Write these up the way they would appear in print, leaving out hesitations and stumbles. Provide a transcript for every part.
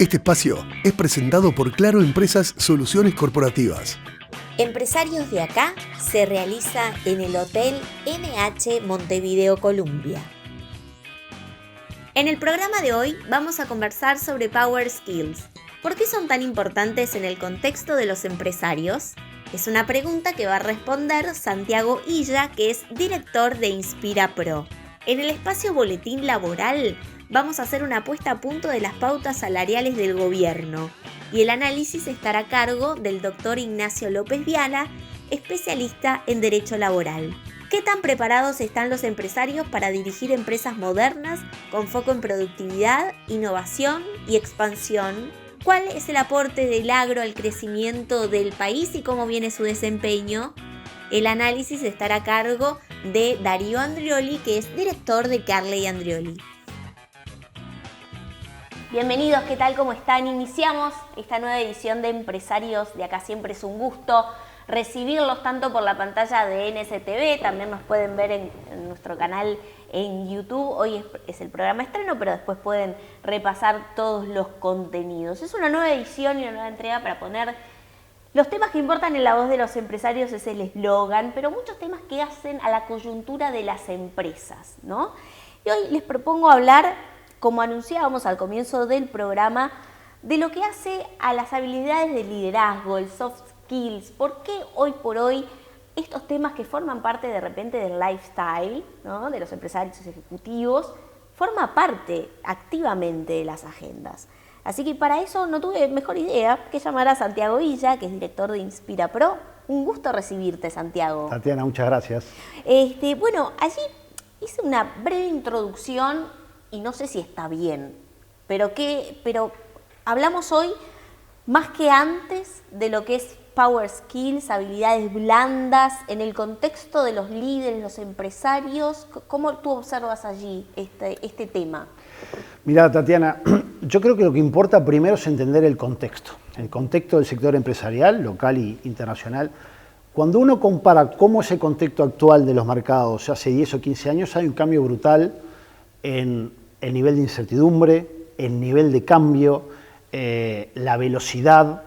Este espacio es presentado por Claro Empresas Soluciones Corporativas. Empresarios de acá se realiza en el Hotel NH Montevideo Columbia. En el programa de hoy vamos a conversar sobre Power Skills. ¿Por qué son tan importantes en el contexto de los empresarios? Es una pregunta que va a responder Santiago Illa, que es director de Inspira Pro. En el espacio Boletín Laboral vamos a hacer una puesta a punto de las pautas salariales del gobierno y el análisis estará a cargo del doctor Ignacio López Viala, especialista en Derecho Laboral. ¿Qué tan preparados están los empresarios para dirigir empresas modernas con foco en productividad, innovación y expansión? ¿Cuál es el aporte del agro al crecimiento del país y cómo viene su desempeño? El análisis estará a cargo de Darío Andrioli, que es director de Carley Andrioli. Bienvenidos, ¿qué tal? ¿Cómo están? Iniciamos esta nueva edición de Empresarios de Acá. Siempre es un gusto recibirlos tanto por la pantalla de NSTV, también nos pueden ver en nuestro canal en YouTube. Hoy es el programa estreno, pero después pueden repasar todos los contenidos. Es una nueva edición y una nueva entrega para poner los temas que importan en la voz de los empresarios, es el eslogan, pero muchos temas que hacen a la coyuntura de las empresas, ¿no? Y hoy les propongo hablar, como anunciábamos al comienzo del programa, de lo que hace a las habilidades de liderazgo, el soft skills. ¿Por qué hoy por hoy estos temas que forman parte de repente del lifestyle, ¿no?, de los empresarios ejecutivos, forma parte activamente de las agendas? Así que para eso no tuve mejor idea que llamar a Santiago Illa, que es director de Inspira Pro. Un gusto recibirte, Santiago. Tatiana, muchas gracias. Bueno, allí hice una breve introducción y no sé si está bien, pero hablamos hoy más que antes de lo que es Power Skills, habilidades blandas, en el contexto de los líderes, los empresarios. ¿Cómo tú observas allí este tema? Mirá, Tatiana, yo creo que lo que importa primero es entender el contexto del sector empresarial, local e internacional. Cuando uno compara cómo es el contexto actual de los mercados hace 10 o 15 años, hay un cambio brutal en el nivel de incertidumbre, el nivel de cambio, la velocidad,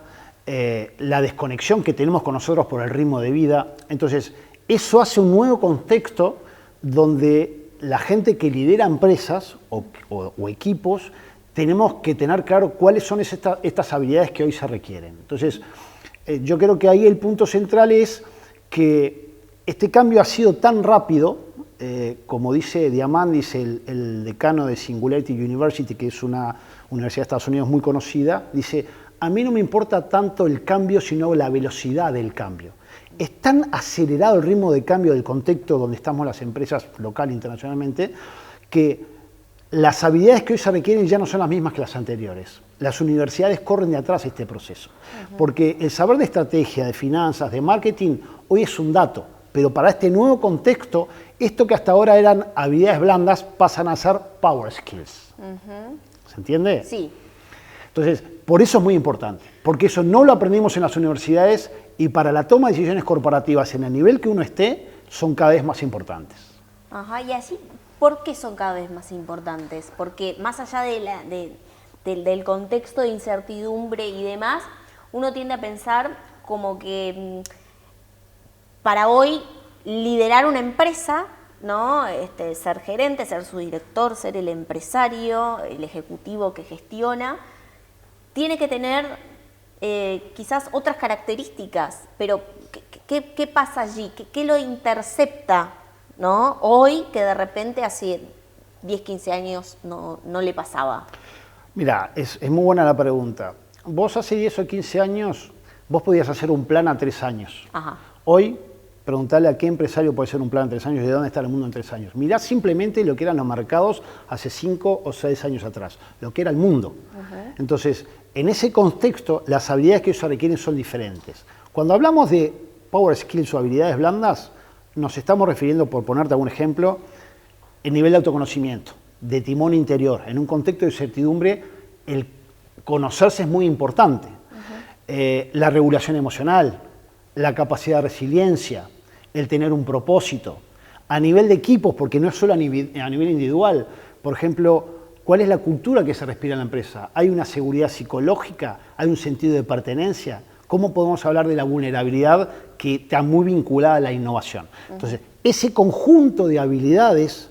la desconexión que tenemos con nosotros por el ritmo de vida. Entonces, eso hace un nuevo contexto donde la gente que lidera empresas o equipos tenemos que tener claro cuáles son estas habilidades que hoy se requieren. Entonces, yo creo que ahí el punto central es que este cambio ha sido tan rápido, como dice Diamandis, el decano de Singularity University, que es una universidad de Estados Unidos muy conocida, dice: a mí no me importa tanto el cambio, sino la velocidad del cambio. Es tan acelerado el ritmo de cambio del contexto donde estamos las empresas local e internacionalmente, que las habilidades que hoy se requieren ya no son las mismas que las anteriores. Las universidades corren de atrás este proceso, porque el saber de estrategia, de finanzas, de marketing, hoy es un dato, pero para este nuevo contexto, esto que hasta ahora eran habilidades blandas pasan a ser power skills. ¿Se entiende? Sí. Entonces, por eso es muy importante, porque eso no lo aprendimos en las universidades y para la toma de decisiones corporativas en el nivel que uno esté, son cada vez más importantes. Ajá, y así, ¿por qué son cada vez más importantes? Porque más allá del contexto de incertidumbre y demás, uno tiende a pensar como que para hoy liderar una empresa, ¿no?, ser gerente, ser su director, ser el empresario, el ejecutivo que gestiona, tiene que tener quizás otras características, pero ¿qué pasa allí? ¿Qué lo intercepta, ¿no?, hoy que de repente hace 10, 15 años no le pasaba? Mira, es muy buena la pregunta. Vos hace 10 o 15 años, vos podías hacer un plan a 3 años. Ajá. Hoy, preguntarle a qué empresario puede hacer un plan en 3 años y de dónde está el mundo en 3 años. Mirá simplemente lo que eran los mercados hace 5 o 6 años atrás, lo que era el mundo. Entonces, en ese contexto, las habilidades que se requieren son diferentes. Cuando hablamos de power skills o habilidades blandas, nos estamos refiriendo, por ponerte algún ejemplo, el nivel de autoconocimiento, de timón interior. En un contexto de incertidumbre, el conocerse es muy importante. La regulación emocional, la capacidad de resiliencia, el tener un propósito. A nivel de equipos, porque no es solo a nivel individual. Por ejemplo, ¿Cuál es la cultura que se respira en la empresa? ¿Hay una seguridad psicológica? ¿Hay un sentido de pertenencia? ¿Cómo podemos hablar de la vulnerabilidad que está muy vinculada a la innovación? Entonces, ese conjunto de habilidades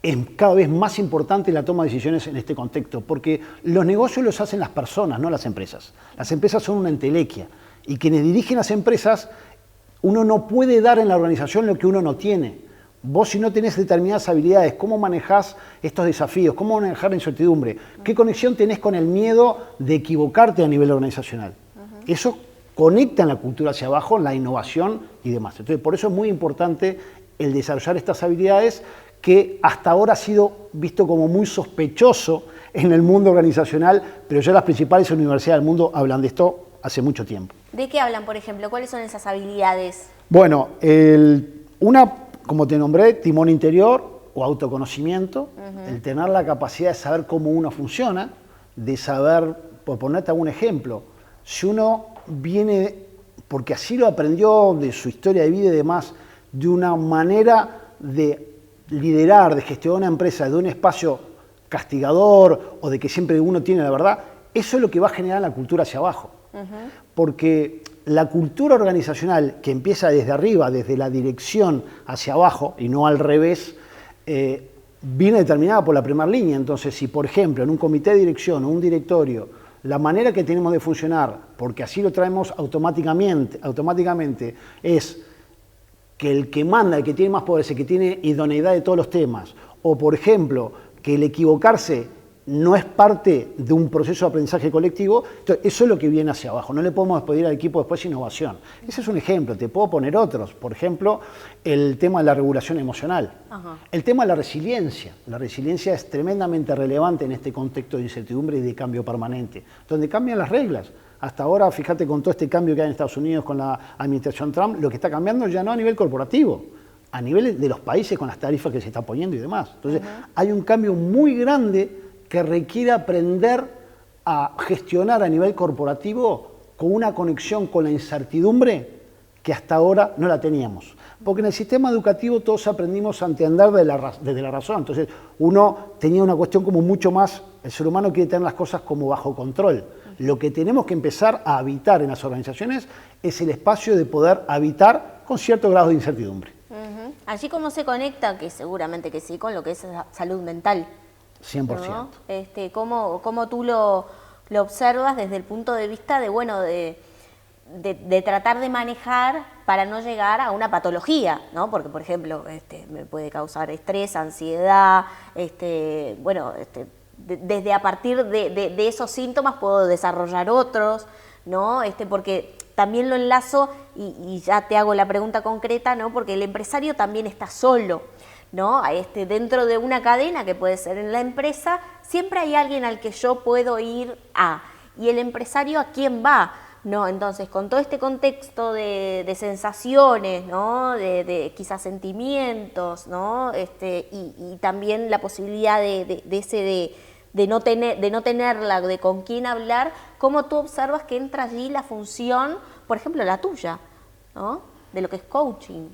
es cada vez más importante en la toma de decisiones en este contexto, porque los negocios los hacen las personas, no las empresas. Las empresas son una entelequia y quienes dirigen las empresas, uno no puede dar en la organización lo que uno no tiene. Vos, si no tenés determinadas habilidades, ¿cómo manejás estos desafíos? ¿Cómo manejar la incertidumbre? ¿Qué conexión tenés con el miedo de equivocarte a nivel organizacional? Eso conecta en la cultura hacia abajo, en la innovación y demás. Entonces, por eso es muy importante el desarrollar estas habilidades que hasta ahora ha sido visto como muy sospechoso en el mundo organizacional, pero ya las principales universidades del mundo hablan de esto hace mucho tiempo. ¿De qué hablan, por ejemplo? ¿Cuáles son esas habilidades? Bueno, una, como te nombré, timón interior o autoconocimiento, el tener la capacidad de saber cómo uno funciona, de saber, por ponerte algún ejemplo, si uno viene, porque así lo aprendió de su historia de vida y demás, de una manera de liderar, de gestionar una empresa de un espacio castigador o de que siempre uno tiene la verdad, eso es lo que va a generar la cultura hacia abajo. Porque la cultura organizacional que empieza desde arriba, desde la dirección hacia abajo y no al revés, viene determinada por la primera línea. Entonces, si por ejemplo en un comité de dirección o un directorio, la manera que tenemos de funcionar, porque así lo traemos automáticamente es que el que manda, el que tiene más poder, es el que tiene idoneidad de todos los temas, o por ejemplo, que el equivocarse no es parte de un proceso de aprendizaje colectivo, entonces eso es lo que viene hacia abajo. No le podemos pedir al equipo después innovación. Ese es un ejemplo, te puedo poner otros. Por ejemplo, el tema de la regulación emocional. El tema de la resiliencia. La resiliencia es tremendamente relevante en este contexto de incertidumbre y de cambio permanente, donde cambian las reglas. Hasta ahora, fíjate con todo este cambio que hay en Estados Unidos con la administración Trump, lo que está cambiando ya no a nivel corporativo, a nivel de los países con las tarifas que se están poniendo y demás. Entonces, hay un cambio muy grande que requiere aprender a gestionar a nivel corporativo con una conexión con la incertidumbre que hasta ahora no la teníamos. Porque en el sistema educativo todos aprendimos a entender desde la razón. Entonces, uno tenía una cuestión como mucho más, el ser humano quiere tener las cosas como bajo control. Lo que tenemos que empezar a habitar en las organizaciones es el espacio de poder habitar con cierto grado de incertidumbre. Allí cómo se conecta, que seguramente que sí, con lo que es salud mental. 100%. ¿No? ¿Cómo tú lo observas desde el punto de vista de, bueno, de tratar de manejar para no llegar a una patología, ¿no? Porque, por ejemplo, me puede causar estrés, ansiedad, desde a partir de esos síntomas puedo desarrollar otros, ¿no? Porque también lo enlazo y ya te hago la pregunta concreta, ¿no? Porque el empresario también está solo, ¿no? Dentro de una cadena que puede ser en la empresa, siempre hay alguien al que yo puedo ir a. ¿Y el empresario a quién va? ¿No? Entonces, con todo este contexto de sensaciones, ¿no? de quizás sentimientos, ¿no? Y también la posibilidad de no tenerla, de con quién hablar, ¿cómo tú observas que entra allí la función, por ejemplo, la tuya, ¿no? De lo que es coaching?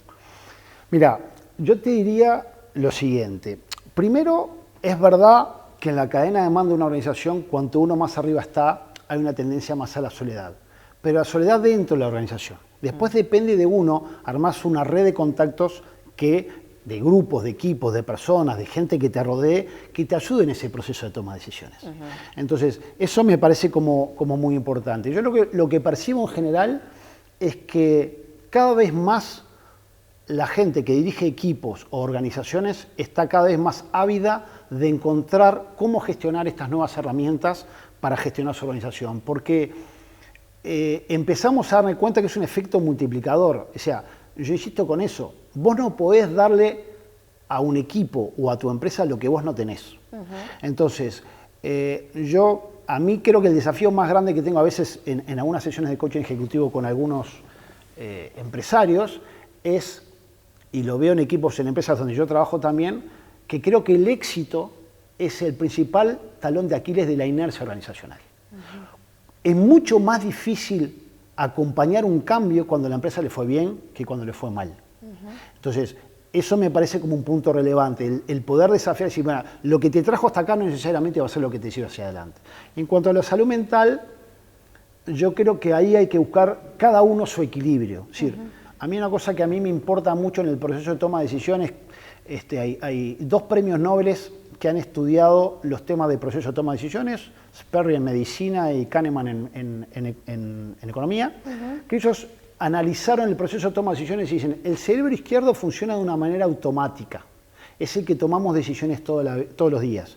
Mira, yo te diría lo siguiente. Primero, es verdad que en la cadena de mando de una organización, cuanto uno más arriba está, hay una tendencia más a la soledad. Pero la soledad dentro de la organización. Después depende de uno, armás una red de contactos de grupos, de equipos, de personas, de gente que te rodee, que te ayude en ese proceso de toma de decisiones. Entonces, eso me parece como muy importante. Yo lo que percibo en general es que cada vez más la gente que dirige equipos o organizaciones está cada vez más ávida de encontrar cómo gestionar estas nuevas herramientas para gestionar su organización. Porque empezamos a darme cuenta que es un efecto multiplicador. O sea, yo insisto con eso, vos no podés darle a un equipo o a tu empresa lo que vos no tenés. Entonces, a mí creo que el desafío más grande que tengo a veces en algunas sesiones de coaching ejecutivo con algunos empresarios es, y lo veo en equipos, en empresas donde yo trabajo también, que creo que el éxito es el principal talón de Aquiles de la inercia organizacional. Es mucho más difícil acompañar un cambio cuando a la empresa le fue bien que cuando le fue mal. Entonces, Eso me parece como un punto relevante, el poder desafiar y decir, bueno, lo que te trajo hasta acá no necesariamente va a ser lo que te lleva hacia adelante. En cuanto a la salud mental, yo creo que ahí hay que buscar cada uno su equilibrio. Es decir, a mí una cosa que a mí me importa mucho en el proceso de toma de decisiones, hay 2 premios Nobel que han estudiado los temas de proceso de toma de decisiones, Sperry en medicina y Kahneman en economía, que ellos analizaron el proceso de toma de decisiones y dicen, el cerebro izquierdo funciona de una manera automática, es el que tomamos decisiones todos los días.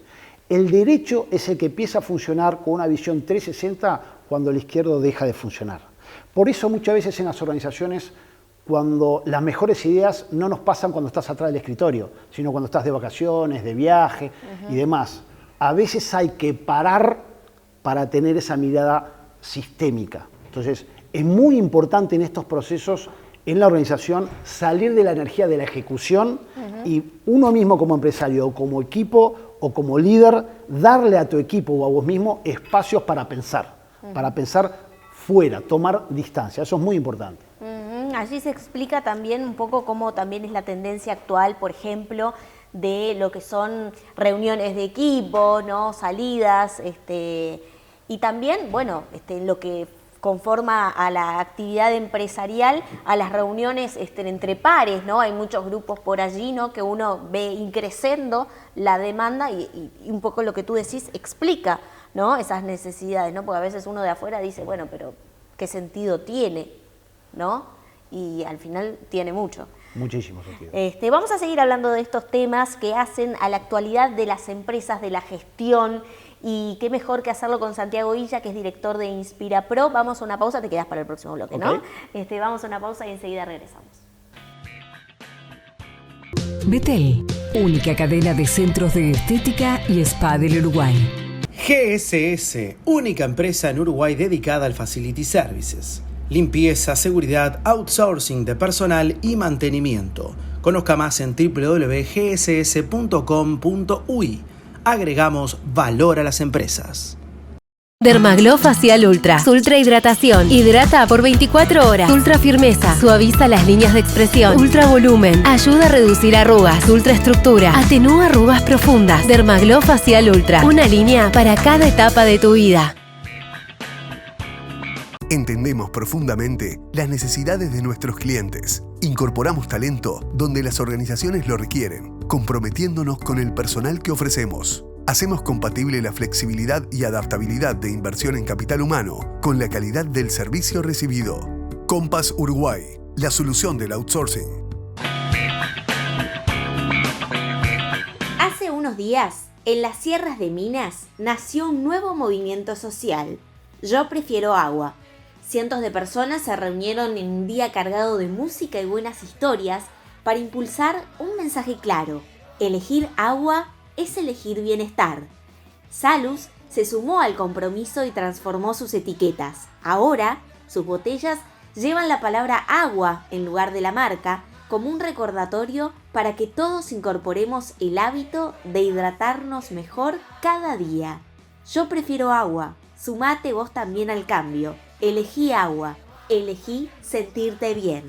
El derecho es el que empieza a funcionar con una visión 360 cuando el izquierdo deja de funcionar. Por eso muchas veces en las organizaciones, cuando las mejores ideas no nos pasan cuando estás atrás del escritorio, sino cuando estás de vacaciones, de viaje y demás. A veces hay que parar para tener esa mirada sistémica. Entonces, es muy importante en estos procesos, en la organización, salir de la energía de la ejecución y uno mismo como empresario o como equipo o como líder, darle a tu equipo o a vos mismo espacios para pensar fuera, tomar distancia. Eso es muy importante. Allí se explica también un poco cómo también es la tendencia actual, por ejemplo, de lo que son reuniones de equipo, ¿no? Salidas, y también, bueno, lo que conforma a la actividad empresarial, a las reuniones entre pares, ¿no? Hay muchos grupos por allí, ¿no? Que uno ve increciendo la demanda y un poco lo que tú decís explica, ¿no? Esas necesidades, ¿no? Porque a veces uno de afuera dice, bueno, pero ¿qué sentido tiene? ¿No? Y al final tiene mucho. Muchísimo sentido. Vamos a seguir hablando de estos temas que hacen a la actualidad de las empresas, de la gestión, y qué mejor que hacerlo con Santiago Illa, que es director de InspiraPro. Vamos a una pausa, te quedas para el próximo bloque, ¿no? Vamos a una pausa y enseguida regresamos. Betel, única cadena de centros de estética y spa del Uruguay. GSS, única empresa en Uruguay dedicada al Facility Services. Limpieza, seguridad, outsourcing de personal y mantenimiento. Conozca más en www.gss.com.uy. Agregamos valor a las empresas. Dermaglow Facial Ultra. Ultra hidratación. Hidrata por 24 horas. Ultra firmeza. Suaviza las líneas de expresión. Ultra volumen. Ayuda a reducir arrugas. Ultra estructura. Atenúa arrugas profundas. Dermaglow Facial Ultra. Una línea para cada etapa de tu vida. Entendemos profundamente las necesidades de nuestros clientes. Incorporamos talento donde las organizaciones lo requieren, comprometiéndonos con el personal que ofrecemos. Hacemos compatible la flexibilidad y adaptabilidad de inversión en capital humano con la calidad del servicio recibido. Compass Uruguay, la solución del outsourcing. Hace unos días, en las sierras de Minas, nació un nuevo movimiento social. Yo prefiero agua. Cientos de personas se reunieron en un día cargado de música y buenas historias para impulsar un mensaje claro: elegir agua es elegir bienestar. Salus se sumó al compromiso y transformó sus etiquetas. Ahora, sus botellas llevan la palabra agua en lugar de la marca, como un recordatorio para que todos incorporemos el hábito de hidratarnos mejor cada día. Yo prefiero agua. Sumate vos también al cambio. Elegí agua. Elegí sentirte bien.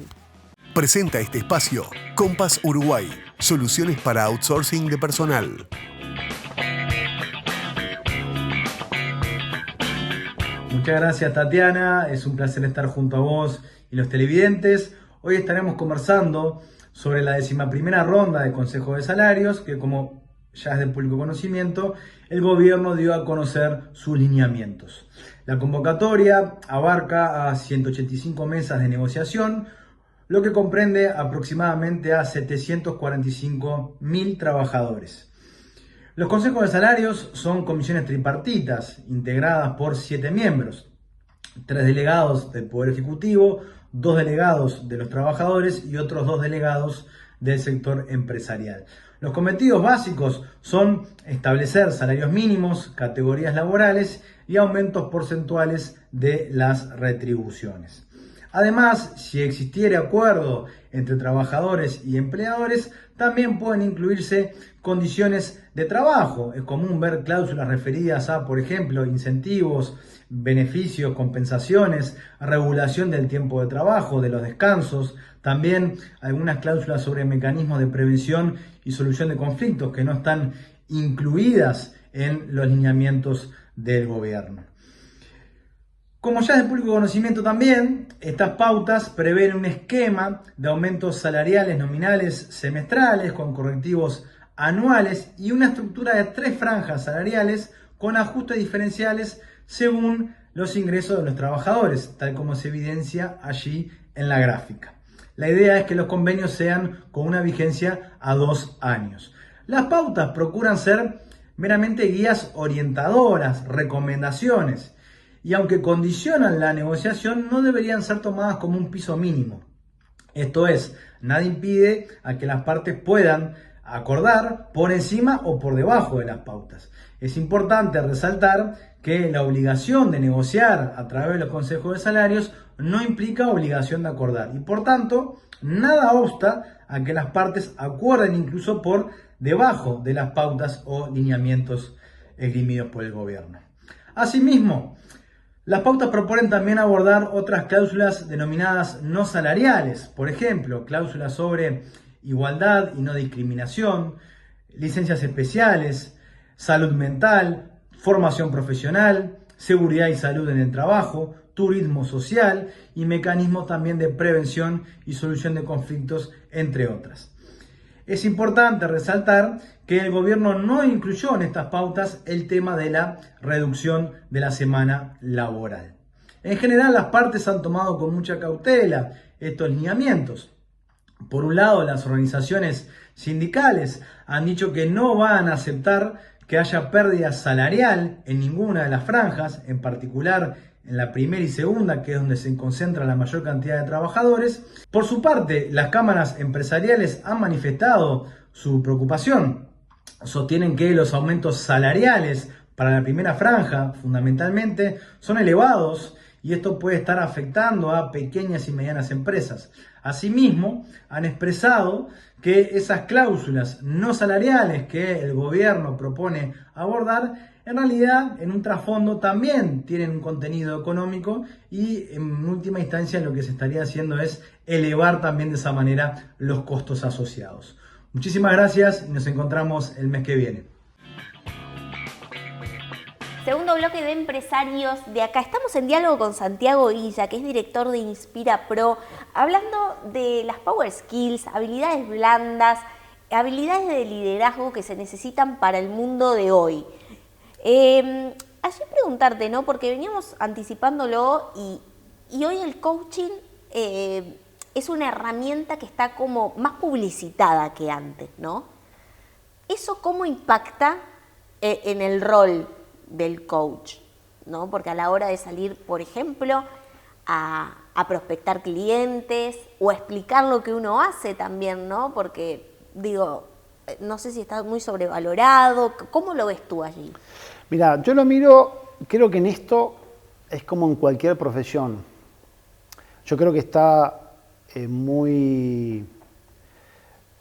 Presenta este espacio Compass Uruguay, soluciones para outsourcing de personal. Muchas gracias, Tatiana, es un placer estar junto a vos y los televidentes. Hoy estaremos conversando sobre la 11ª ronda de Consejo de Salarios, que como ya es de público conocimiento, el gobierno dio a conocer sus lineamientos. La convocatoria abarca a 185 mesas de negociación, lo que comprende aproximadamente a 745.000 trabajadores. Los consejos de salarios son comisiones tripartitas integradas por 7 miembros, 3 delegados del Poder Ejecutivo, 2 delegados de los trabajadores y otros 2 delegados del sector empresarial. Los cometidos básicos son establecer salarios mínimos, categorías laborales y aumentos porcentuales de las retribuciones. Además, si existiera acuerdo entre trabajadores y empleadores, también pueden incluirse condiciones de trabajo. Es común ver cláusulas referidas a, por ejemplo, incentivos, beneficios, compensaciones, regulación del tiempo de trabajo, de los descansos, también algunas cláusulas sobre mecanismos de prevención y solución de conflictos que no están incluidas en los lineamientos del gobierno. Como ya es de público conocimiento también, estas pautas prevén un esquema de aumentos salariales nominales semestrales con correctivos anuales y una estructura de 3 franjas salariales con ajustes diferenciales según los ingresos de los trabajadores, tal como se evidencia allí en la gráfica. La idea es que los convenios sean con una vigencia a 2 años. Las pautas procuran ser meramente guías orientadoras, recomendaciones, y aunque condicionan la negociación, no deberían ser tomadas como un piso mínimo. Esto es, nada impide a que las partes puedan acordar por encima o por debajo de las pautas. Es importante resaltar que la obligación de negociar a través de los consejos de salarios no implica obligación de acordar y por tanto nada obsta a que las partes acuerden incluso por debajo de las pautas o lineamientos esgrimidos por el gobierno. Asimismo, las pautas proponen también abordar otras cláusulas denominadas no salariales, por ejemplo, cláusulas sobre igualdad y no discriminación, licencias especiales, salud mental, formación profesional, seguridad y salud en el trabajo, turismo social y mecanismos también de prevención y solución de conflictos, entre otras. Es importante resaltar que el gobierno no incluyó en estas pautas el tema de la reducción de la semana laboral. En general, las partes han tomado con mucha cautela estos lineamientos. Por un lado, las organizaciones sindicales han dicho que no van a aceptar que haya pérdida salarial en ninguna de las franjas, en particular en la primera y segunda, que es donde se concentra la mayor cantidad de trabajadores. Por su parte, las cámaras empresariales han manifestado su preocupación. Sostienen que los aumentos salariales para la primera franja, fundamentalmente, son elevados y esto puede estar afectando a pequeñas y medianas empresas. Asimismo, han expresado que esas cláusulas no salariales que el gobierno propone abordar, en realidad, en un trasfondo también tienen un contenido económico y en última instancia lo que se estaría haciendo es elevar también de esa manera los costos asociados. Muchísimas gracias y nos encontramos el mes que viene. Segundo bloque de empresarios de acá. Estamos en diálogo con Santiago Illa, que es director de Inspira Pro, hablando de las Power Skills, habilidades blandas, habilidades de liderazgo que se necesitan para el mundo de hoy. Allí preguntarte, ¿no? Porque veníamos anticipándolo y hoy el coaching es una herramienta que está como más publicitada que antes, ¿no? ¿Eso cómo impacta en el rol del coach, ¿no? Porque a la hora de salir, por ejemplo, a prospectar clientes o a explicar lo que uno hace también, ¿no? Porque, digo, no sé si está muy sobrevalorado. ¿Cómo lo ves tú allí? Mira, yo lo miro, creo que en esto es como en cualquier profesión. Yo creo que está muy,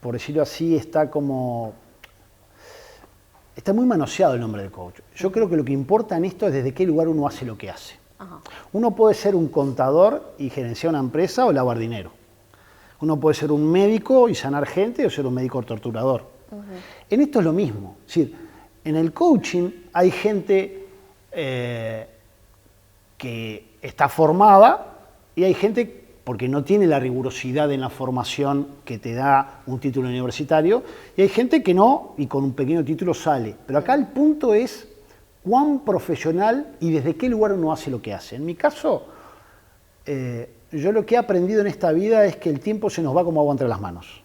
por decirlo así, está muy manoseado el nombre del coach. Yo creo que lo que importa en esto es desde qué lugar uno hace lo que hace. Ajá. Uno puede ser un contador y gerenciar una empresa o lavar dinero. Uno puede ser un médico y sanar gente o ser un médico torturador. Uh-huh. En esto es lo mismo. Es decir, en el coaching hay gente que está formada y hay gente porque no tiene la rigurosidad en la formación que te da un título universitario, y hay gente que no, y con un pequeño título sale. Pero acá el punto es cuán profesional y desde qué lugar uno hace lo que hace. En mi caso, yo lo que he aprendido en esta vida es que el tiempo se nos va como agua entre las manos.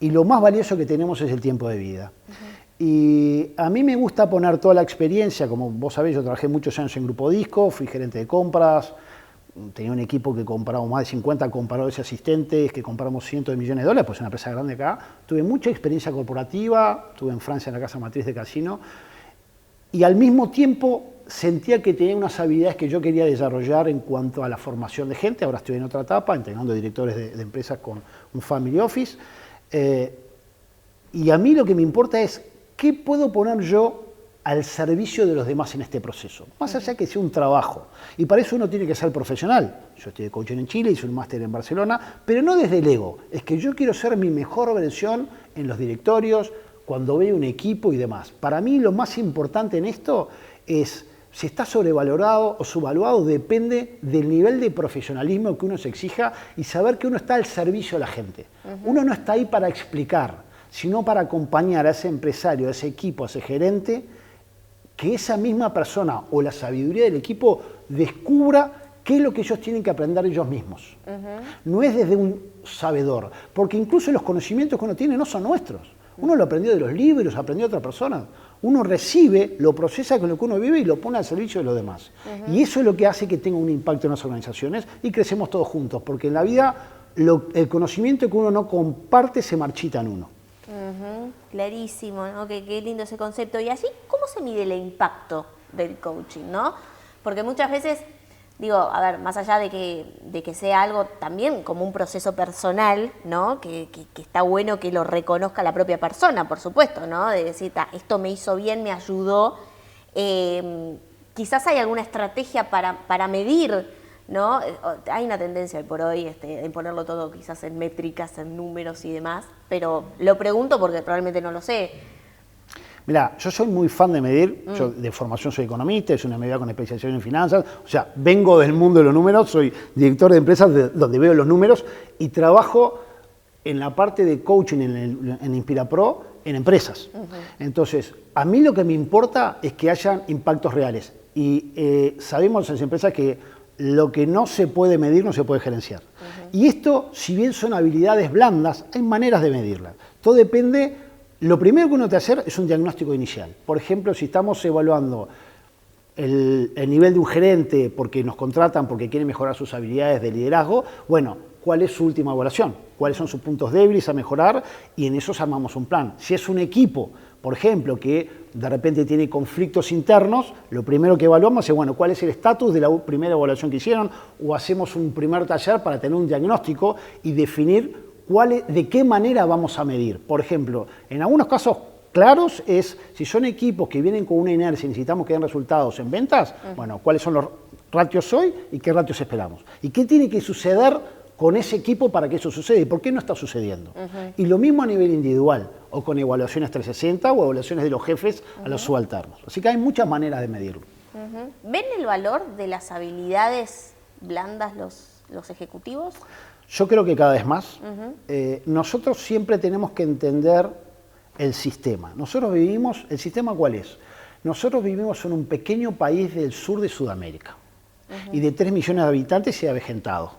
Y lo más valioso que tenemos es el tiempo de vida. Uh-huh. Y a mí me gusta poner toda la experiencia, como vos sabés, yo trabajé muchos años en Grupo Disco, fui gerente de compras, tenía un equipo que compramos más de 50 compradores y asistentes, que compramos cientos de millones de dólares, pues una empresa grande acá. Tuve mucha experiencia corporativa, estuve en Francia en la casa matriz de Casino, y al mismo tiempo sentía que tenía unas habilidades que yo quería desarrollar en cuanto a la formación de gente. Ahora estoy en otra etapa, entrenando directores de empresas con un family office. Y a mí lo que me importa es qué puedo poner yo al servicio de los demás en este proceso, más allá que sea un trabajo. Y para eso uno tiene que ser profesional. Yo estoy de coaching en Chile, hice un máster en Barcelona, pero no desde el ego. Es que yo quiero ser mi mejor versión en los directorios, cuando veo un equipo y demás. Para mí lo más importante en esto es si está sobrevalorado o subvaluado, depende del nivel de profesionalismo que uno se exija y saber que uno está al servicio de la gente. Uno no está ahí para explicar, sino para acompañar a ese empresario, a ese equipo, a ese gerente, que esa misma persona o la sabiduría del equipo descubra qué es lo que ellos tienen que aprender ellos mismos. No es desde un sabedor, porque incluso los conocimientos que uno tiene no son nuestros. Uno lo aprendió de los libros, aprendió de otra persona. Uno recibe, lo procesa con lo que uno vive y lo pone al servicio de los demás. Y eso es lo que hace que tenga un impacto en las organizaciones y crecemos todos juntos, porque en la vida el conocimiento que uno no comparte se marchita en uno. Clarísimo, ¿no? Qué lindo ese concepto. Y así, ¿cómo se mide el impacto del coaching, no? Porque muchas veces, digo, a ver, más allá de que sea algo también como un proceso personal, ¿no? Que está bueno que lo reconozca la propia persona, por supuesto, ¿no? De decir, esto me hizo bien, me ayudó. Quizás hay alguna estrategia para medir, ¿no? Hay una tendencia hoy por hoy en ponerlo todo quizás en métricas, en números y demás, pero lo pregunto porque probablemente no lo sé. Mirá, yo soy muy fan de medir, yo de formación soy economista, es una MBA con especialización en finanzas, o sea, vengo del mundo de los números, soy director de empresas donde veo los números y trabajo en la parte de coaching en InspiraPro en empresas. Entonces, a mí lo que me importa es que hayan impactos reales y sabemos en las empresas que lo que no se puede medir no se puede gerenciar. Y esto, si bien son habilidades blandas, hay maneras de medirlas. Todo depende, lo primero que uno tiene que hacer es un diagnóstico inicial. Por ejemplo, si estamos evaluando el nivel de un gerente porque nos contratan, porque quieren mejorar sus habilidades de liderazgo, bueno, ¿cuál es su última evaluación? ¿Cuáles son sus puntos débiles a mejorar? Y en esos armamos un plan. Si es un equipo, por ejemplo, que de repente tiene conflictos internos, lo primero que evaluamos es, bueno, ¿cuál es el estatus de la primera evaluación que hicieron? O hacemos un primer taller para tener un diagnóstico y definir de qué manera vamos a medir. Por ejemplo, en algunos casos claros es, si son equipos que vienen con una inercia y necesitamos que den resultados en ventas, bueno, ¿cuáles son los ratios hoy y qué ratios esperamos? ¿Y qué tiene que suceder con ese equipo para que eso suceda? ¿Y por qué no está sucediendo? Y lo mismo a nivel individual, o con evaluaciones 360 o evaluaciones de los jefes a los subalternos. Así que hay muchas maneras de medirlo. ¿Ven el valor de las habilidades blandas los ejecutivos? Yo creo que cada vez más. Nosotros siempre tenemos que entender el sistema. Nosotros vivimos, ¿el sistema cuál es? Nosotros vivimos en un pequeño país del sur de Sudamérica y de 3 millones de habitantes y avejentado.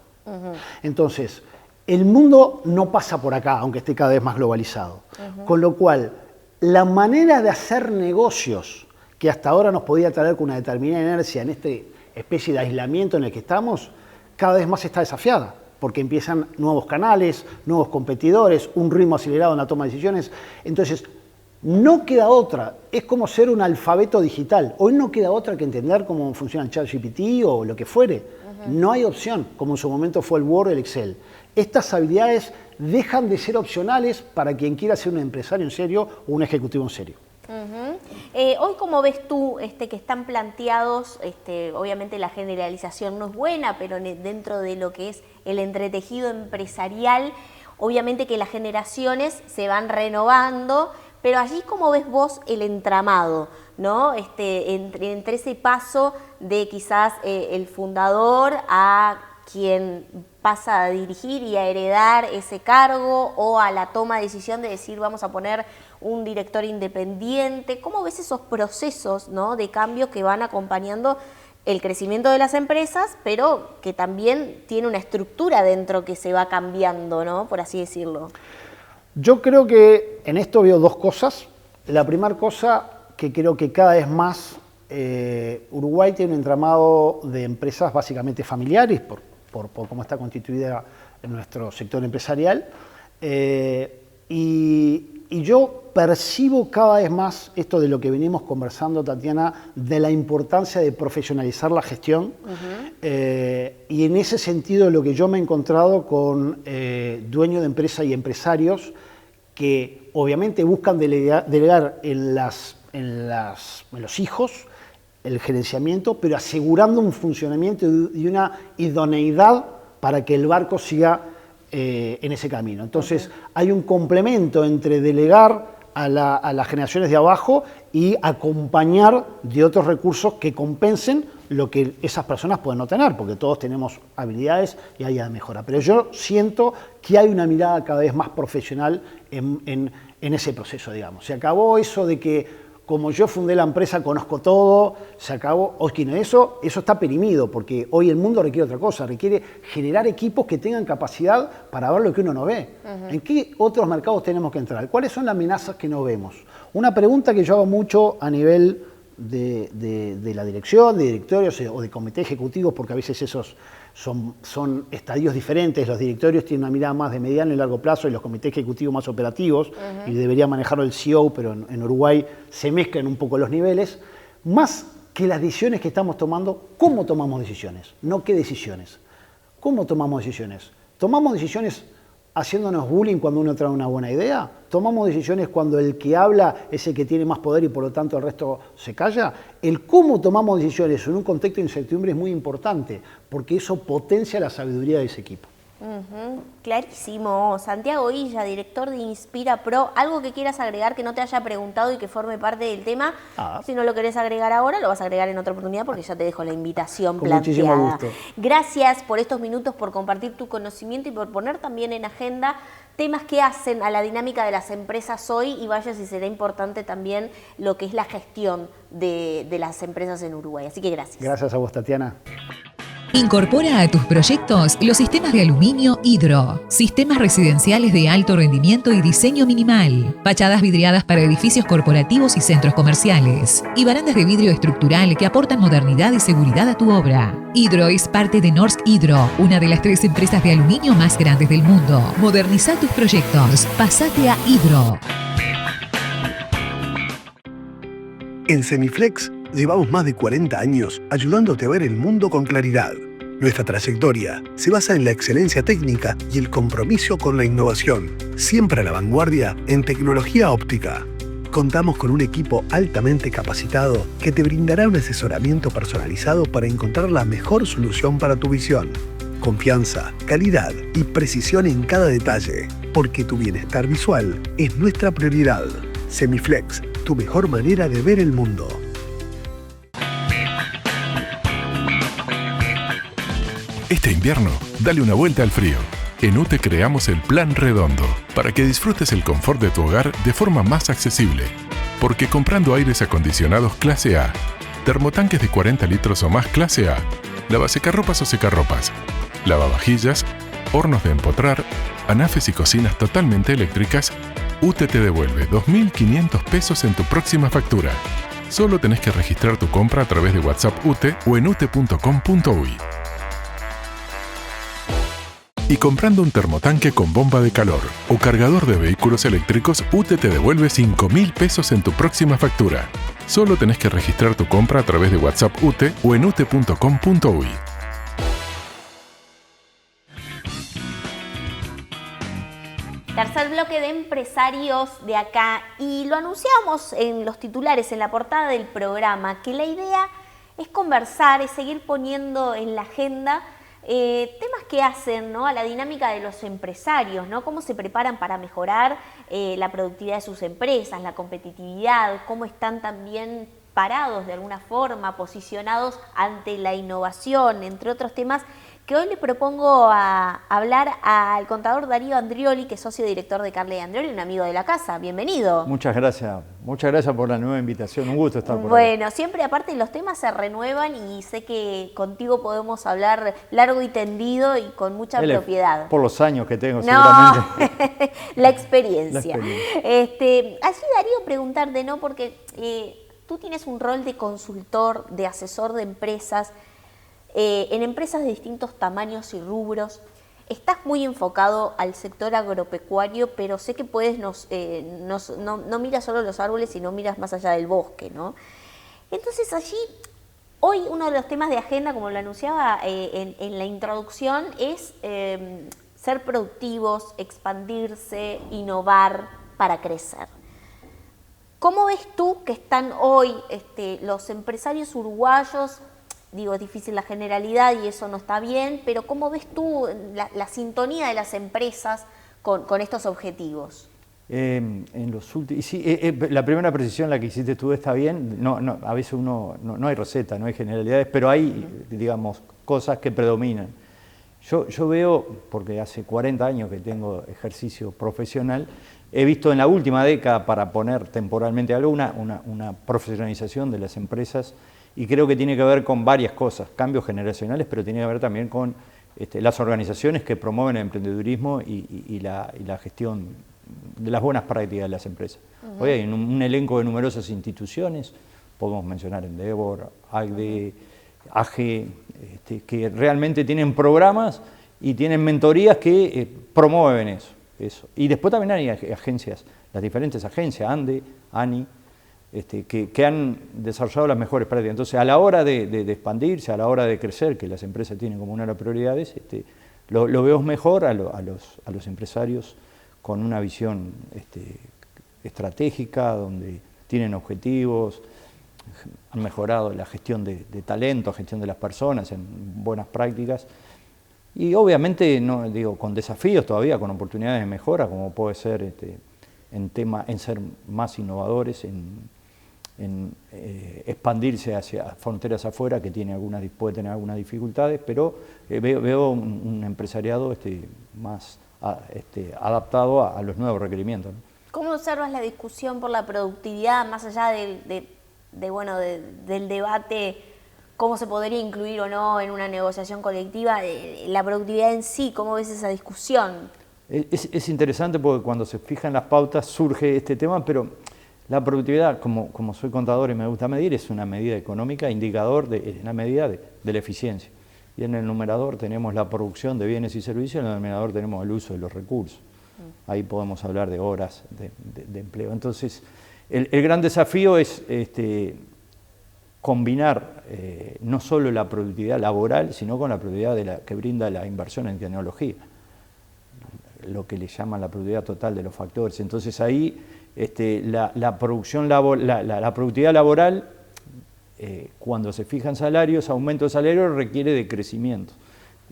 Entonces, el mundo no pasa por acá, aunque esté cada vez más globalizado. Con lo cual, la manera de hacer negocios que hasta ahora nos podía traer con una determinada inercia en esta especie de aislamiento en el que estamos, cada vez más está desafiada, porque empiezan nuevos canales, nuevos competidores, un ritmo acelerado en la toma de decisiones. Entonces, no queda otra, es como ser un alfabeto digital. Hoy no queda otra que entender cómo funciona el ChatGPT o lo que fuere. No hay opción, como en su momento fue el Word o el Excel. Estas habilidades dejan de ser opcionales para quien quiera ser un empresario en serio o un ejecutivo en serio. Hoy, ¿cómo ves tú que están planteados? Obviamente la generalización no es buena, pero dentro de lo que es el entretejido empresarial, obviamente que las generaciones se van renovando, pero allí, ¿cómo ves vos el entramado, ¿no? Entre ese paso de quizás el fundador a quien pasa a dirigir y a heredar ese cargo, o a la toma de decisión de decir vamos a poner un director independiente? ¿Cómo ves esos procesos, ¿no?, de cambio que van acompañando el crecimiento de las empresas, pero que también tiene una estructura dentro que se va cambiando, ¿no?, por así decirlo? Yo creo que en esto veo dos cosas. La primera cosa, que creo que cada vez más Uruguay tiene un entramado de empresas básicamente familiares, por cómo está constituida en nuestro sector empresarial, y Y yo percibo cada vez más esto de lo que venimos conversando, Tatiana, de la importancia de profesionalizar la gestión. Y en ese sentido lo que yo me he encontrado con dueños de empresas y empresarios que obviamente buscan delegar en los hijos el gerenciamiento, pero asegurando un funcionamiento y una idoneidad para que el barco siga en ese camino. Entonces, hay un complemento entre delegar a las generaciones de abajo y acompañar de otros recursos que compensen lo que esas personas pueden no tener, porque todos tenemos habilidades y hay de mejora. Pero yo siento que hay una mirada cada vez más profesional en ese proceso, digamos. Se acabó eso de que como yo fundé la empresa, conozco todo, se acabó. Eso está perimido, porque hoy el mundo requiere otra cosa, requiere generar equipos que tengan capacidad para ver lo que uno no ve. ¿En qué otros mercados tenemos que entrar? ¿Cuáles son las amenazas que no vemos? Una pregunta que yo hago mucho a nivel de la dirección, de directorios o de comités ejecutivos, porque a veces esos son estadios diferentes. Los directorios tienen una mirada más de mediano y largo plazo y los comités ejecutivos más operativos, y debería manejarlo el CEO, pero en Uruguay se mezclan un poco los niveles. Más que las decisiones que estamos tomando, ¿cómo tomamos decisiones? No qué decisiones. ¿Cómo tomamos decisiones? ¿Tomamos decisiones haciéndonos bullying cuando uno trae una buena idea? ¿Tomamos decisiones cuando el que habla es el que tiene más poder y por lo tanto el resto se calla? El cómo tomamos decisiones en un contexto de incertidumbre es muy importante, porque eso potencia la sabiduría de ese equipo. Clarísimo. Santiago Illa, director de Inspira Pro, ¿algo que quieras agregar que no te haya preguntado y que forme parte del tema? Si no lo querés agregar ahora, lo vas a agregar en otra oportunidad porque ya te dejo la invitación Con planteada. muchísimo gusto. Gracias por estos minutos, por compartir tu conocimiento y por poner también en agenda temas que hacen a la dinámica de las empresas hoy, y vaya si será importante también lo que es la gestión de las empresas en Uruguay. Así que gracias. Gracias a vos, Tatiana. Incorpora a tus proyectos los sistemas de aluminio Hidro, sistemas residenciales de alto rendimiento y diseño minimal, fachadas vidriadas para edificios corporativos y centros comerciales, y barandas de vidrio estructural que aportan modernidad y seguridad a tu obra. Hidro es parte de Norsk Hydro, una de las 3 empresas de aluminio más grandes del mundo. Moderniza tus proyectos. Pásate a Hidro. En Semiflex llevamos más de 40 años ayudándote a ver el mundo con claridad. Nuestra trayectoria se basa en la excelencia técnica y el compromiso con la innovación, siempre a la vanguardia en tecnología óptica. Contamos con un equipo altamente capacitado que te brindará un asesoramiento personalizado para encontrar la mejor solución para tu visión. Confianza, calidad y precisión en cada detalle, porque tu bienestar visual es nuestra prioridad. Semiflex, tu mejor manera de ver el mundo. Este invierno, dale una vuelta al frío. En UTE creamos el Plan Redondo para que disfrutes el confort de tu hogar de forma más accesible. Porque comprando aires acondicionados clase A, termotanques de 40 litros o más clase A, lavasecarropas o secarropas, lavavajillas, hornos de empotrar, anafes y cocinas totalmente eléctricas, UTE te devuelve 2.500 pesos en tu próxima factura. Solo tenés que registrar tu compra a través de WhatsApp UTE o en ute.com.uy. Y comprando un termotanque con bomba de calor o cargador de vehículos eléctricos, UTE te devuelve 5.000 pesos en tu próxima factura. Solo tenés que registrar tu compra a través de WhatsApp UTE o en ute.com.uy. Tercer bloque de empresarios de acá, y lo anunciamos en los titulares, en la portada del programa, que la idea es conversar, es seguir poniendo en la agenda temas que hacen, ¿no?, a la dinámica de los empresarios, ¿no? Cómo se preparan para mejorar la productividad de sus empresas, la competitividad, cómo están también parados de alguna forma, posicionados ante la innovación, entre otros temas que hoy le propongo hablar al contador Darío Andrioli, que es socio director de Carle Andrioli, un amigo de la casa. Bienvenido. Muchas gracias por la nueva invitación, un gusto estar por aquí. Bueno, siempre aparte los temas se renuevan y sé que contigo podemos hablar largo y tendido y con mucha propiedad. Por los años que tengo, seguramente. La experiencia. Así, Darío, preguntarte, ¿no? Porque tú tienes un rol de consultor, de asesor de empresas, en empresas de distintos tamaños y rubros. Estás muy enfocado al sector agropecuario, pero sé que puedes no miras solo los árboles, sino miras más allá del bosque, ¿no? Entonces allí, hoy uno de los temas de agenda, como lo anunciaba en la introducción, es ser productivos, expandirse, innovar para crecer. ¿Cómo ves tú que están hoy los empresarios uruguayos? Digo, es difícil la generalidad y eso no está bien, pero ¿cómo ves tú la sintonía de las empresas con estos objetivos? En los últimos, sí, la primera precisión, la que hiciste tú, está bien. A veces no hay receta, no hay generalidades, pero hay, digamos, cosas que predominan. Yo veo, porque hace 40 años que tengo ejercicio profesional, he visto en la última década, para poner temporalmente algo, una profesionalización de las empresas. Y creo que tiene que ver con varias cosas, cambios generacionales, pero tiene que ver también con las organizaciones que promueven el emprendedurismo y la gestión de las buenas prácticas de las empresas. Hoy hay un elenco de numerosas instituciones, podemos mencionar Endeavor, AGDE, AGE, que realmente tienen programas y tienen mentorías que promueven eso. Y después también hay agencias, las diferentes agencias, ANDE, ANI, que han desarrollado las mejores prácticas. Entonces, a la hora de expandirse, a la hora de crecer, que las empresas tienen como una de las prioridades, lo veo mejor a los empresarios con una visión estratégica, donde tienen objetivos, han mejorado la gestión de talento, gestión de las personas en buenas prácticas. Y obviamente, no digo, con desafíos todavía, con oportunidades de mejora, como puede ser en ser más innovadores, en expandirse hacia fronteras afuera, que puede tener algunas dificultades, pero veo un empresariado más adaptado a los nuevos requerimientos, ¿no? ¿Cómo observas la discusión por la productividad, más allá del debate, cómo se podría incluir o no en una negociación colectiva, la productividad en sí? ¿Cómo ves esa discusión? Es interesante porque cuando se fijan las pautas surge este tema, pero la productividad, como soy contador y me gusta medir, es una medida económica, indicador de una medida de la eficiencia. Y en el numerador tenemos la producción de bienes y servicios, en el denominador tenemos el uso de los recursos. Ahí podemos hablar de horas de empleo. Entonces, el gran desafío es combinar no solo la productividad laboral, sino con la productividad que brinda la inversión en tecnología, lo que le llaman la productividad total de los factores. Entonces ahí la productividad laboral, cuando se fijan salarios, aumento de salario requiere de crecimiento.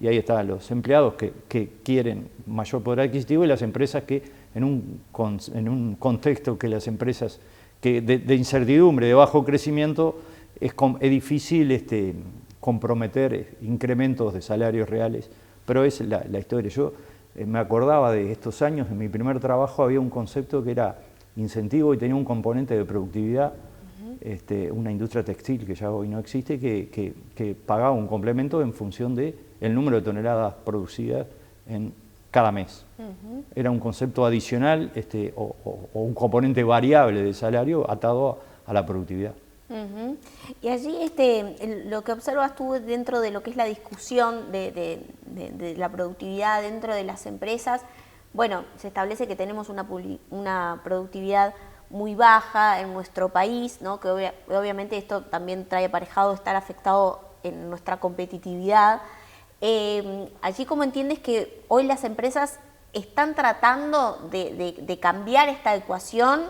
Y ahí están los empleados que quieren mayor poder adquisitivo y las empresas que en un contexto que las empresas de incertidumbre, de bajo crecimiento, es difícil comprometer incrementos de salarios reales, pero es la historia. Yo me acordaba de estos años, en mi primer trabajo había un concepto que era incentivo y tenía un componente de productividad, una industria textil que ya hoy no existe, que pagaba un complemento en función del número de toneladas producidas en cada mes. Era un concepto adicional o un componente variable de salario atado a la productividad. Y allí lo que observas tú dentro de lo que es la discusión de la productividad dentro de las empresas, bueno, se establece que tenemos una productividad muy baja en nuestro país, ¿no? Que obviamente esto también trae aparejado estar afectado en nuestra competitividad. Allí, ¿cómo entiendes que hoy las empresas están tratando de cambiar esta ecuación?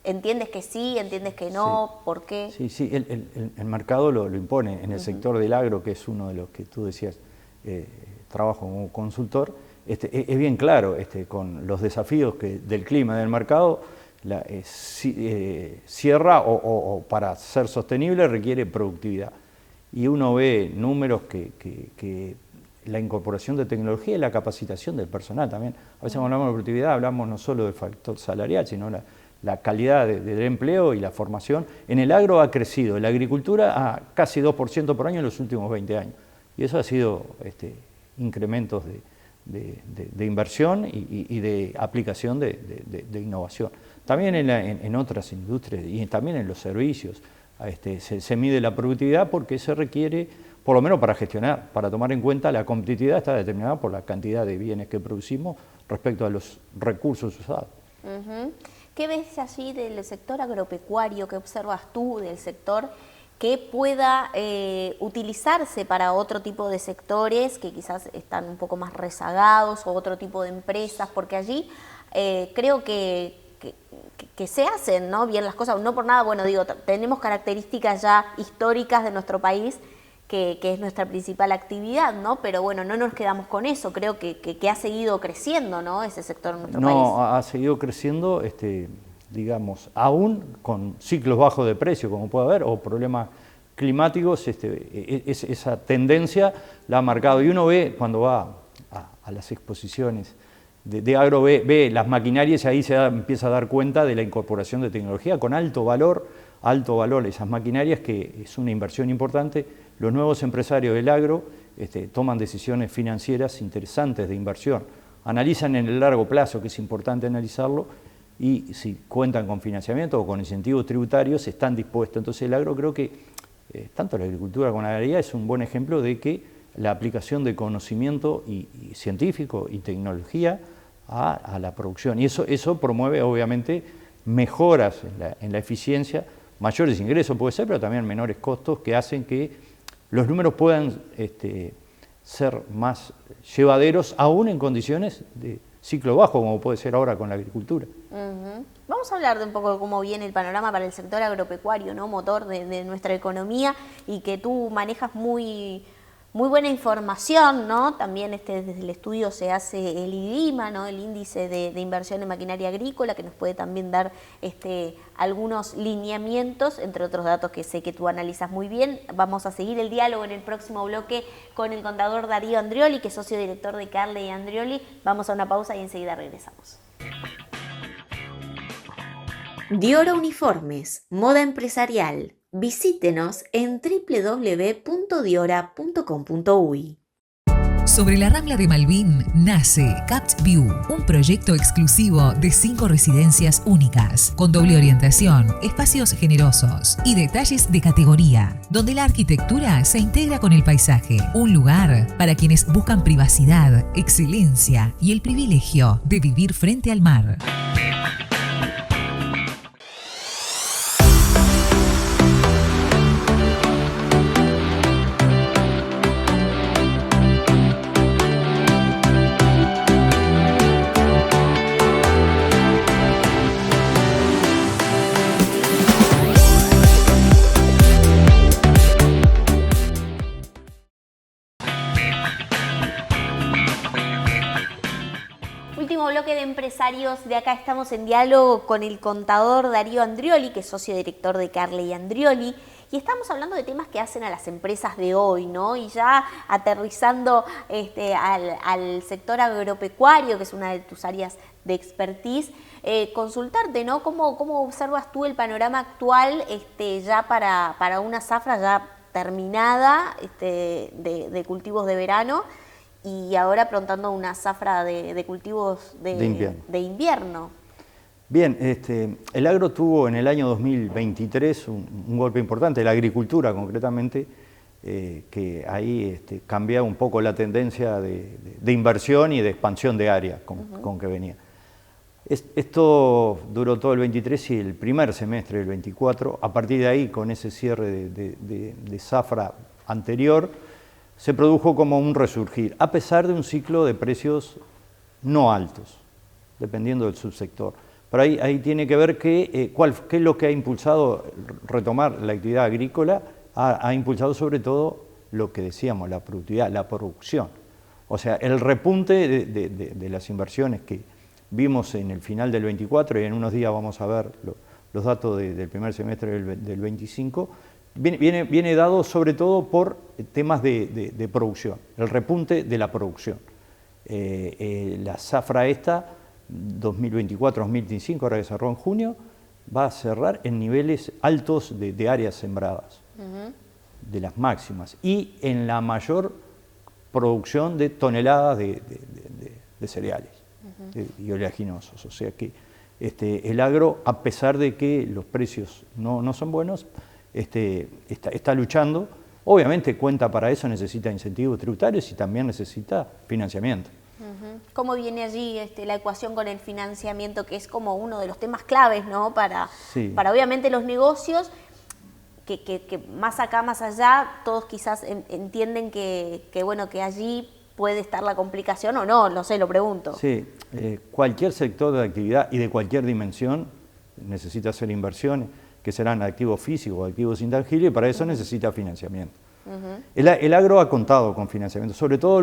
¿Entiendes que sí? ¿Entiendes que no? Sí. ¿Por qué? Sí, el mercado lo impone. En el sector del agro, que es uno de los que tú decías, trabajo como consultor, es bien claro, con los desafíos del clima del mercado, cierra o para ser sostenible requiere productividad. Y uno ve números que la incorporación de tecnología y la capacitación del personal también. A veces cuando hablamos de productividad hablamos no solo del factor salarial, sino la calidad del empleo y la formación. En el agro ha crecido, la agricultura a casi 2% por año en los últimos 20 años. Y eso ha sido incrementos de inversión y de aplicación de innovación. También en otras industrias y también en los servicios se mide la productividad porque se requiere, por lo menos para gestionar, para tomar en cuenta la competitividad está determinada por la cantidad de bienes que producimos respecto a los recursos usados. ¿Qué ves allí del sector agropecuario? ¿Qué observas tú del sector que pueda utilizarse para otro tipo de sectores que quizás están un poco más rezagados o otro tipo de empresas? Porque allí creo que se hacen, ¿no?, bien las cosas, no por nada, bueno, digo, tenemos características ya históricas de nuestro país, que es nuestra principal actividad, ¿no? Pero bueno, no nos quedamos con eso, creo que ha seguido creciendo, ¿no?, ese sector en nuestro país. No, ha seguido creciendo, digamos, aún con ciclos bajos de precio, como puede haber, o problemas climáticos, esa tendencia la ha marcado. Y uno ve, cuando va a las exposiciones de agro, ve las maquinarias y ahí empieza a dar cuenta de la incorporación de tecnología con alto valor, esas maquinarias, que es una inversión importante. Los nuevos empresarios del agro toman decisiones financieras interesantes de inversión, analizan en el largo plazo, que es importante analizarlo, y si cuentan con financiamiento o con incentivos tributarios, están dispuestos. Entonces el agro, creo que tanto la agricultura como la ganadería es un buen ejemplo de que la aplicación de conocimiento y científico y tecnología a la producción. Y eso promueve, obviamente, mejoras en la eficiencia, mayores ingresos puede ser, pero también menores costos, que hacen que los números puedan ser más llevaderos, aún en condiciones de ciclo bajo, como puede ser ahora con la agricultura. Vamos a hablar de un poco de cómo viene el panorama para el sector agropecuario, ¿no?, motor de nuestra economía, y que tú manejas muy buena información, ¿no? También desde el estudio se hace el IDIMA, ¿no?, el índice de inversión en maquinaria agrícola, que nos puede también dar algunos lineamientos, entre otros datos que sé que tú analizas muy bien. Vamos a seguir el diálogo en el próximo bloque con el contador Darío Andrioli, que es socio director de Carle Andrioli. Vamos a una pausa y enseguida regresamos. Diora Uniformes, moda empresarial. Visítenos en www.diora.com.uy. Sobre la Rambla de Malvin nace Capt View, un proyecto exclusivo de 5 residencias únicas, con doble orientación, espacios generosos y detalles de categoría, donde la arquitectura se integra con el paisaje. Un lugar para quienes buscan privacidad, excelencia y el privilegio de vivir frente al mar. Bloque de empresarios. De acá estamos en diálogo con el contador Darío Andrioli, que es socio director de Carle Andrioli, y estamos hablando de temas que hacen a las empresas de hoy, ¿no? Y ya aterrizando al sector agropecuario, que es una de tus áreas de expertise, consultarte, ¿no? ¿Cómo observas tú el panorama actual ya para una zafra ya terminada de cultivos de verano, y ahora aprontando una zafra de cultivos de invierno? Bien, el agro tuvo en el año 2023 un golpe importante, la agricultura concretamente, que ahí cambia un poco la tendencia de inversión y de expansión de área con que venía. Esto duró todo el 23 y el primer semestre del 24. A partir de ahí, con ese cierre de zafra anterior, se produjo como un resurgir, a pesar de un ciclo de precios no altos, dependiendo del subsector. Pero ahí tiene que ver qué es lo que ha impulsado retomar la actividad agrícola. Ha impulsado sobre todo lo que decíamos, la productividad, la producción. O sea, el repunte de las inversiones que vimos en el final del 24, y en unos días vamos a ver los datos del primer semestre del 25, viene dado sobre todo por temas de producción, el repunte de la producción. La zafra esta, 2024-2025, ahora que cerró en junio, va a cerrar en niveles altos de áreas sembradas, de las máximas, y en la mayor producción de toneladas de cereales y oleaginosos. O sea que el agro, a pesar de que los precios no son buenos, está luchando Obviamente cuenta para eso, necesita incentivos tributarios y también necesita financiamiento. ¿Cómo viene allí la ecuación con el financiamiento, que es como uno de los temas claves, ¿no? Para obviamente los negocios, que más acá, más allá, todos quizás entienden que allí puede estar la complicación o no, no sé, lo pregunto. Sí, cualquier sector de actividad y de cualquier dimensión necesita hacer inversiones, que serán activos físicos o activos intangibles, y para eso necesita financiamiento. El agro ha contado con financiamiento, sobre todo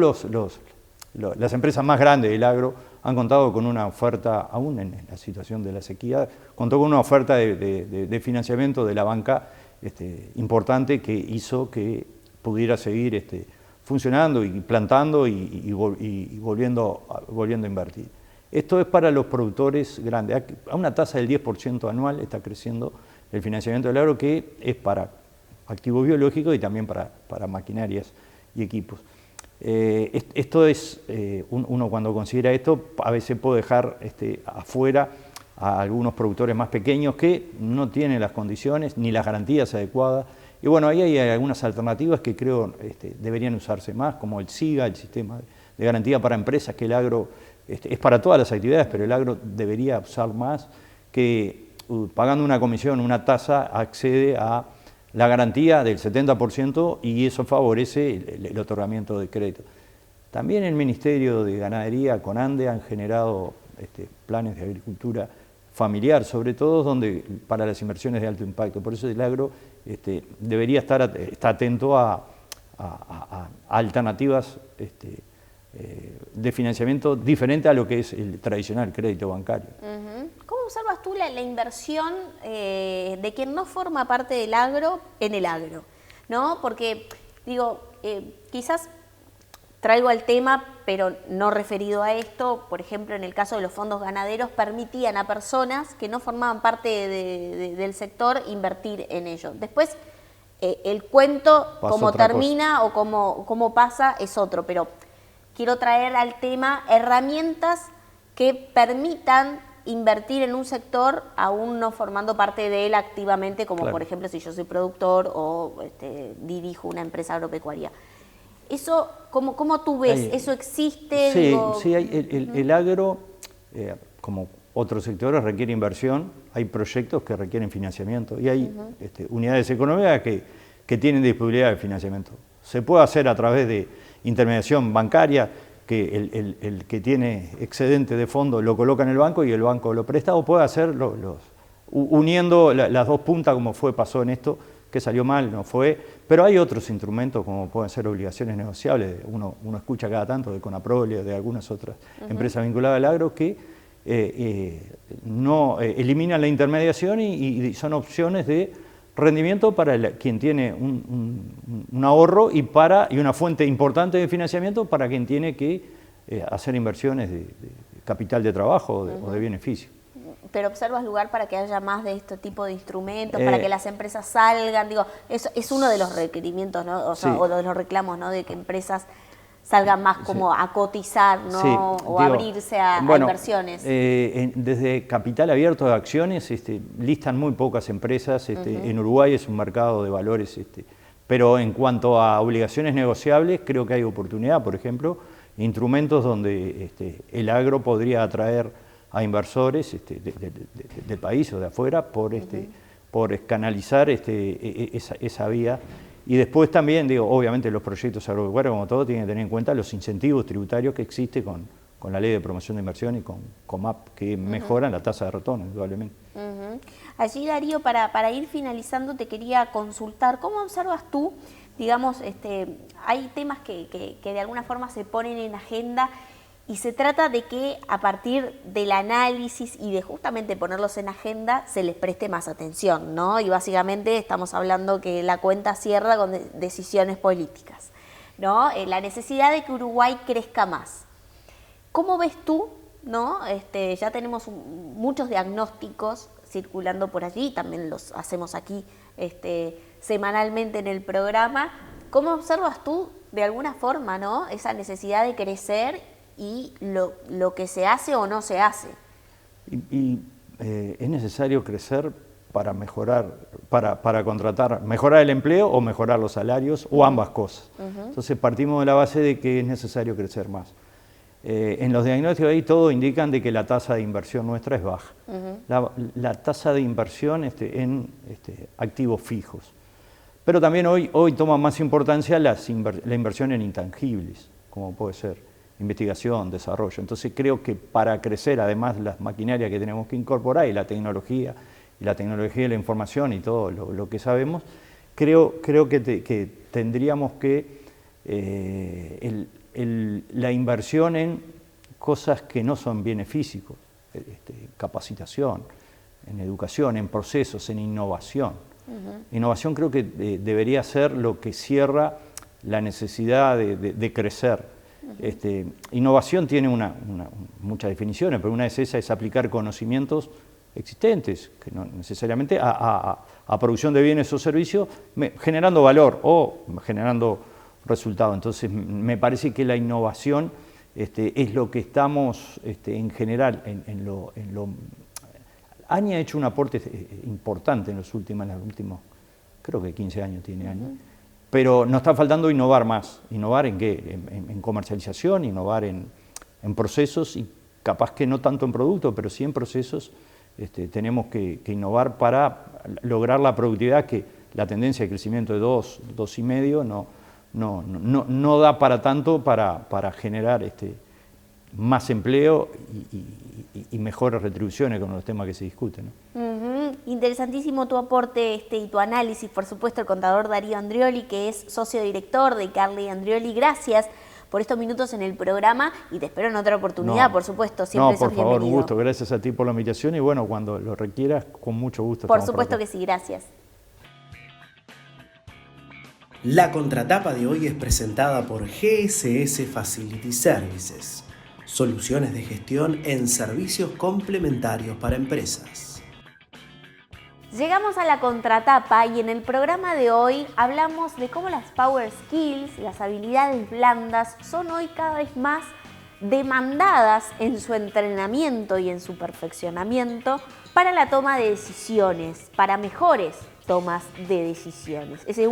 las empresas más grandes del agro han contado con una oferta, aún en la situación de la sequía, contó con una oferta de financiamiento de la banca importante, que hizo que pudiera seguir funcionando y plantando y volviendo a invertir. Esto es para los productores grandes. A una tasa del 10% anual está creciendo el financiamiento del agro, que es para activos biológicos y también para maquinarias y equipos. Esto es, uno cuando considera esto, a veces puede dejar afuera a algunos productores más pequeños que no tienen las condiciones ni las garantías adecuadas. Y bueno, ahí hay algunas alternativas que creo deberían usarse más, como el SIGA, el sistema de garantía para empresas, que el agro es para todas las actividades, pero el agro debería usar más, que pagando una comisión, una tasa, accede a la garantía del 70% y eso favorece el otorgamiento de crédito. También el Ministerio de Ganadería, con ANDE, han generado planes de agricultura familiar, sobre todo para las inversiones de alto impacto. Por eso el agro debería estar atento a alternativas de financiamiento diferente a lo que es el tradicional crédito bancario. ¿Cómo observas tú la inversión de quien no forma parte del agro en el agro? ¿No? Porque, digo, quizás traigo al tema, pero no referido a esto, por ejemplo, en el caso de los fondos ganaderos, permitían a personas que no formaban parte del sector invertir en ello. Después, el cuento, cómo termina o cómo pasa, es otro, pero quiero traer al tema herramientas que permitan invertir en un sector aún no formando parte de él activamente, como por ejemplo si yo soy productor o dirijo una empresa agropecuaria. Eso, ¿cómo tú ves? ¿Eso existe? Sí, el agro, como otros sectores, requiere inversión, hay proyectos que requieren financiamiento y hay unidades económicas que tienen disponibilidad de financiamiento. Se puede hacer a través de intermediación bancaria, que el que tiene excedente de fondo lo coloca en el banco y el banco lo presta, o puede hacerlo uniendo las dos puntas, como pasó en esto, que salió mal, no fue, pero hay otros instrumentos como pueden ser obligaciones negociables, uno escucha cada tanto de Conaprole, de algunas otras empresas vinculadas al agro, que no eliminan la intermediación y son opciones de rendimiento para quien tiene un ahorro y una fuente importante de financiamiento para quien tiene que hacer inversiones de capital de trabajo o de beneficio. Pero observas lugar para que haya más de este tipo de instrumentos, para que las empresas salgan, digo, eso es uno de los requerimientos, ¿no? O de los reclamos, ¿no? De que empresas salgan más como a cotizar, ¿no? O abrirse a inversiones. Desde capital abierto de acciones listan muy pocas empresas. En Uruguay es un mercado de valores, pero en cuanto a obligaciones negociables, creo que hay oportunidad, por ejemplo, instrumentos donde el agro podría atraer a inversores del país o de afuera por canalizar esa vía. Y después también, obviamente los proyectos agropecuarios, como todo, tienen que tener en cuenta los incentivos tributarios que existen con la Ley de Promoción de Inversión y con COMAP, que mejoran la tasa de retorno, indudablemente. Allí, Darío, para ir finalizando, te quería consultar, ¿cómo observas tú, digamos, hay temas que de alguna forma se ponen en agenda y se trata de que a partir del análisis y de justamente ponerlos en agenda se les preste más atención, ¿no? Y básicamente estamos hablando que la cuenta cierra con decisiones políticas, ¿no? La necesidad de que Uruguay crezca más. ¿Cómo ves tú, no? Ya tenemos muchos diagnósticos circulando por allí, también los hacemos aquí semanalmente en el programa. ¿Cómo observas tú, de alguna forma, ¿no? Esa necesidad de crecer y lo que se hace o no se hace? Es necesario crecer para mejorar, para contratar, mejorar el empleo o mejorar los salarios o ambas cosas. Entonces partimos de la base de que es necesario crecer más. En los diagnósticos ahí todo indican de que la tasa de inversión nuestra es baja. La tasa de inversión en activos fijos. Pero también hoy toma más importancia la inversión en intangibles, como puede ser investigación, desarrollo. Entonces creo que para crecer, además las maquinarias que tenemos que incorporar y la tecnología de la información y todo lo que sabemos, creo que tendríamos que la inversión en cosas que no son bienes físicos, capacitación, en educación, en procesos, en innovación. Innovación creo que debería ser lo que cierra la necesidad de crecer. Innovación tiene muchas definiciones, pero una de esas es aplicar conocimientos existentes, que no necesariamente a producción de bienes o servicios, generando valor o generando resultado. Entonces me parece que la innovación es lo que estamos en general ANI ha hecho un aporte importante en los últimos creo que 15 años tiene ANI, pero nos está faltando innovar más. ¿Innovar en qué? En comercialización, innovar en procesos y capaz que no tanto en productos, pero sí en procesos. Tenemos que innovar para lograr la productividad que la tendencia de crecimiento de 2,5 no da para tanto para generar más empleo y mejores retribuciones con los temas que se discuten, ¿no? Interesantísimo tu aporte y tu análisis, por supuesto, el contador Darío Andrioli, que es socio director de Carly Andrioli. Gracias por estos minutos en el programa y te espero en otra oportunidad, por supuesto, siempre sos bienvenido. Por favor, un gusto, gracias a ti por la invitación y bueno, cuando lo requieras, con mucho gusto. Por supuesto que sí, gracias. La contratapa de hoy es presentada por GSS Facility Services, soluciones de gestión en servicios complementarios para empresas. Llegamos a la contratapa y en el programa de hoy hablamos de cómo las Power Skills, las habilidades blandas, son hoy cada vez más demandadas en su entrenamiento y en su perfeccionamiento para la toma de decisiones, para mejores tomas de decisiones. Ese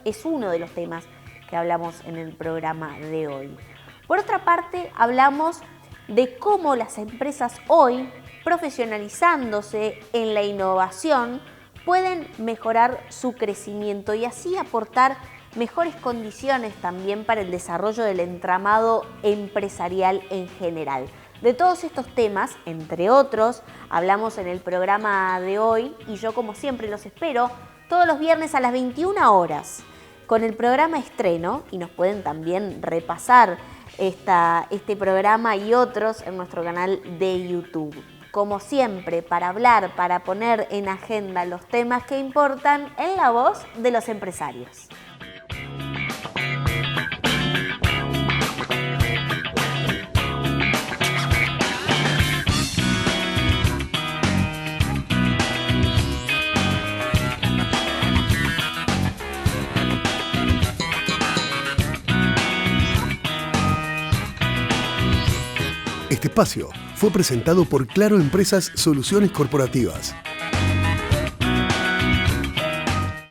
es uno de los temas que hablamos en el programa de hoy. Por otra parte, hablamos de cómo las empresas hoy, profesionalizándose en la innovación, pueden mejorar su crecimiento y así aportar mejores condiciones también para el desarrollo del entramado empresarial en general. De todos estos temas, entre otros, hablamos en el programa de hoy y yo, como siempre, los espero todos los viernes a las 21 horas con el programa Estreno y nos pueden también repasar este programa y otros en nuestro canal de YouTube. Como siempre, para hablar, para poner en agenda los temas que importan en la voz de los empresarios. Este espacio fue presentado por Claro Empresas Soluciones Corporativas.